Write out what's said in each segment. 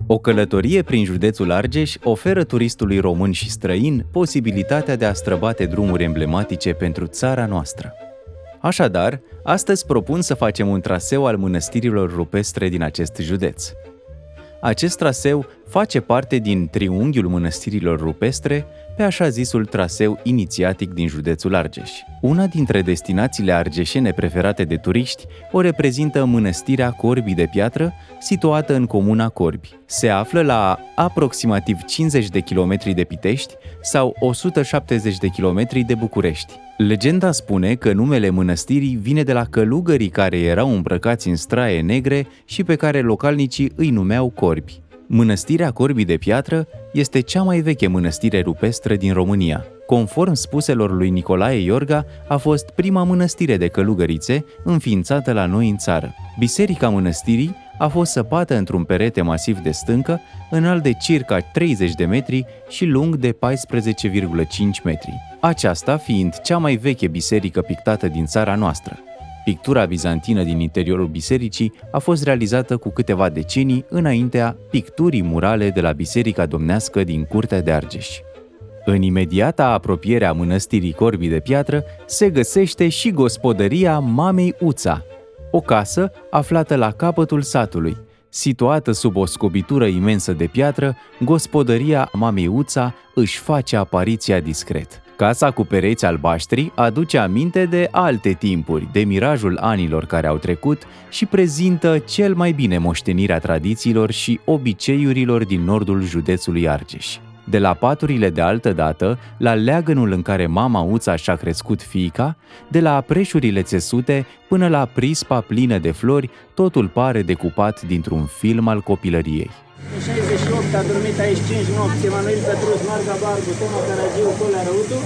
O călătorie prin județul Argeș oferă turistului român și străin posibilitatea de a străbate drumuri emblematice pentru țara noastră. Așadar, astăzi propun să facem un traseu al mănăstirilor rupestre din acest județ. Acest traseu face parte din triunghiul mănăstirilor rupestre, pe așa zisul traseu inițiatic din județul Argeș. Una dintre destinațiile argeșene preferate de turiști o reprezintă mănăstirea Corbii de Piatră, situată în comuna Corbi. Se află la aproximativ 50 de kilometri de Pitești sau 170 de kilometri de București. Legenda spune că numele mănăstirii vine de la călugării care erau îmbrăcați în straie negre și pe care localnicii îi numeau corbi. Mănăstirea Corbii de Piatră este cea mai veche mănăstire rupestră din România. Conform spuselor lui Nicolae Iorga, a fost prima mănăstire de călugărițe înființată la noi în țară. Biserica mănăstirii a fost săpată într-un perete masiv de stâncă, înalt de circa 30 de metri și lung de 14,5 metri. Aceasta fiind cea mai veche biserică pictată din țara noastră. Pictura bizantină din interiorul bisericii a fost realizată cu câteva decenii înaintea picturii murale de la Biserica Domnească din Curtea de Argeș. În imediata apropiere a mănăstirii Corbii de Piatră se găsește și gospodăria Mamei Uța, o casă aflată la capătul satului. Situată sub o scobitură imensă de piatră, gospodăria Mamei Uța își face apariția discret. Casa cu pereți albaștri aduce aminte de alte timpuri, de mirajul anilor care au trecut și prezintă cel mai bine moștenirea tradițiilor și obiceiurilor din nordul județului Argeș. De la paturile de altă dată, la leagănul în care mama Uța și-a crescut fiica, de la apreșurile țesute până la prispa plină de flori, totul pare decupat dintr-un film al copilăriei. În 68 a dormit aici 5 nopți Emanuel Petrus, Marga Barbu, Toma Caragiu, Colea Răutu.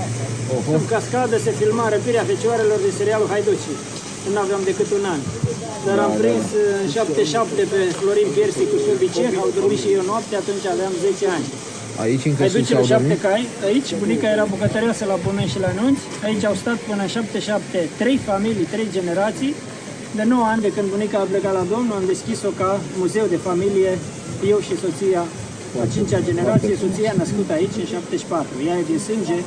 Sub cascadă se filma răpirea fecioarelor din serialul Haiducii. Nu aveam decât un an. Dar am prins în 77 pe Florin Piersi cu Sobiceh, au dormit și eu noapte, atunci aveam 10 ani. Aici încă Haiducile 7 cai, aici bunica era bucătăreasă la Pomen și la Nunți, aici au stat până în 77 3 familii, 3 generații. De 9 ani de când bunica a plecat la Domnul, am deschis-o ca muzeu de familie, eu și soția, a 5-a generație, soția născută aici în 74, ea e din sânge,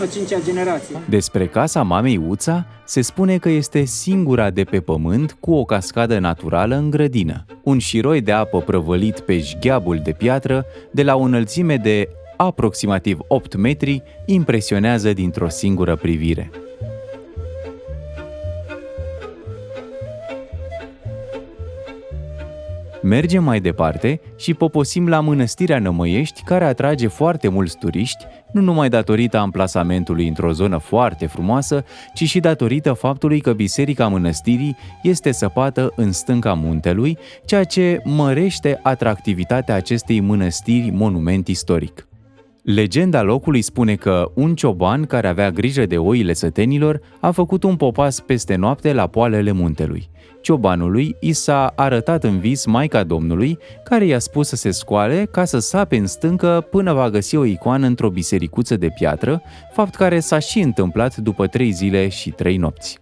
a 5-a generație. Despre casa mamei Uța se spune că este singura de pe pământ cu o cascadă naturală în grădină. Un șiroi de apă prăvălit pe jgheabul de piatră, de la o înălțime de aproximativ 8 metri, impresionează dintr-o singură privire. Mergem mai departe și poposim la Mănăstirea Nămăiești, care atrage foarte mulți turiști, nu numai datorită amplasamentului într-o zonă foarte frumoasă, ci și datorită faptului că biserica mănăstirii este săpată în stânca muntelui, ceea ce mărește atractivitatea acestei mănăstiri monument istoric. Legenda locului spune că un cioban care avea grijă de oile sătenilor a făcut un popas peste noapte la poalele muntelui. Ciobanului i s-a arătat în vis Maica Domnului, care i-a spus să se scoale ca să sape în stâncă până va găsi o icoană într-o bisericuță de piatră, fapt care s-a și întâmplat după 3 zile și 3 nopți.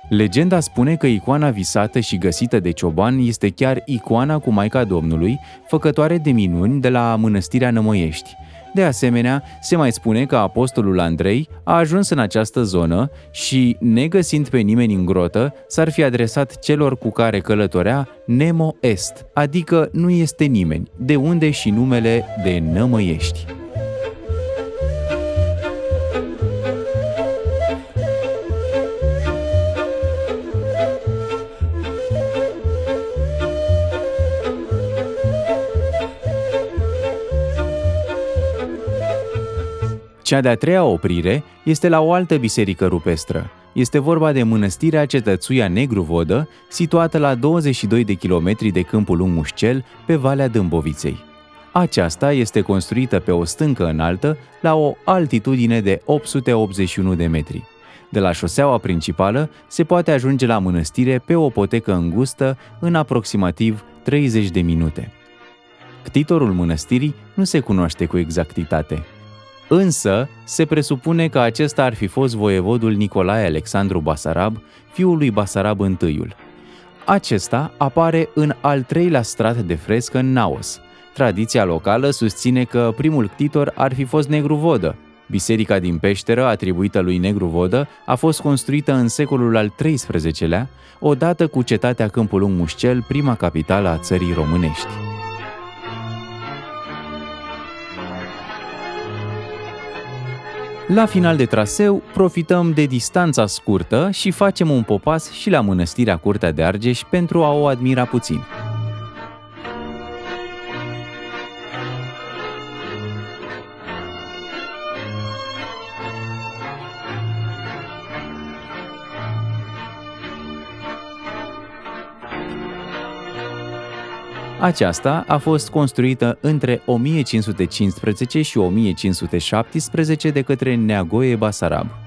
Legenda spune că icoana visată și găsită de cioban este chiar icoana cu Maica Domnului, făcătoare de minuni de la Mănăstirea Nămăiești. De asemenea, se mai spune că apostolul Andrei a ajuns în această zonă și, negăsind pe nimeni în grotă, s-ar fi adresat celor cu care călătorea Nemo Est, adică nu este nimeni, de unde și numele de Nămăiești. Cea de-a treia oprire este la o altă biserică rupestră. Este vorba de Mănăstirea Cetățuia Negru Vodă, situată la 22 de kilometri de Câmpul Lung Mușcel, pe Valea Dâmboviței. Aceasta este construită pe o stâncă înaltă, la o altitudine de 881 de metri. De la șoseaua principală se poate ajunge la mănăstire pe o potecă îngustă în aproximativ 30 de minute. Ctitorul mănăstirii nu se cunoaște cu exactitate. Însă, se presupune că acesta ar fi fost voievodul Nicolae Alexandru Basarab, fiul lui Basarab I. Acesta apare în al 3-lea strat de frescă în naos. Tradiția locală susține că primul ctitor ar fi fost Negru Vodă. Biserica din Peșteră, atribuită lui Negru Vodă, a fost construită în secolul al XIII-lea, odată cu cetatea Câmpul Lung Mușcel, prima capitală a țării românești. La final de traseu, profităm de distanța scurtă și facem un popas și la Mănăstirea Curtea de Argeș pentru a o admira puțin. Aceasta a fost construită între 1515 și 1517 de către Neagoe Basarab.